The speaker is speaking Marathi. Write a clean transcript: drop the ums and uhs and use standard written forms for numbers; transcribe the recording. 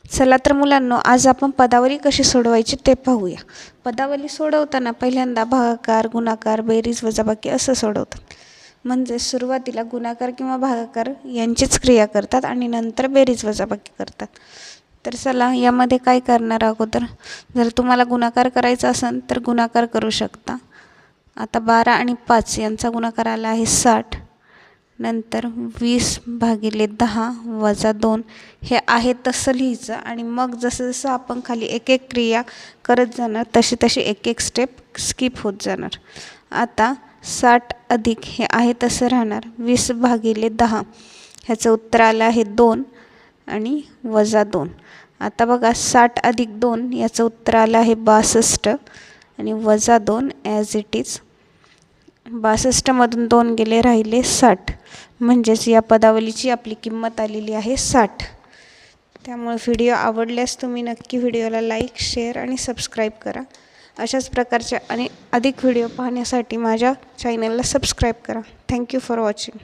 चला तर मुलांनो, आज आपण पदावली कशी सोडवायची ते पाहूया। पदावली सोडवताना पहिल्यांदा भागाकार, गुणाकार, बेरीज, वजाबाकी असं सोडवतात। म्हणजे सुरुवातीला गुणाकार किंवा भागाकार यांचीच क्रिया करतात आणि नंतर बेरीज वजाबाकी करतात। तर चला यामध्ये काय करणार अगोदर, जर तुम्हाला गुणाकार करायचा असेल तर गुणाकार करू शकता। आता 12 आणि 5 यांचा गुणाकार आला आहे 60। नंतर 20 भागिले 10 वजा 2 हे आहे तसं लिहायचं आणि मग जसं जसं आपण खाली एक एक क्रिया करत जाणार तशी तशी एक एक स्टेप स्किप होत जाणार। आता 60 अधिक हे आहे तसं राहणार 20 भागिले 10 ह्याचं उत्तर आलं आहे 2 आणि वजा 2। आता बघा 60 अधिक 2 याचं उत्तर आलं आहे 62 आणि वजा 2 ॲज इट इज। 62 मधून 2 गेले राहिले 60, म्हणजेच या पदावलीची आपली किंमत आलेली आहे 60। त्यामुळे व्हिडिओ आवडल्यास तुम्ही नक्की व्हिडिओला लाईक, शेअर आणि सबस्क्राईब करा। अशाच प्रकारच्या आणि अधिक व्हिडिओ पाहण्यासाठी माझ्या चॅनलला सबस्क्राईब करा। Thank you for watching.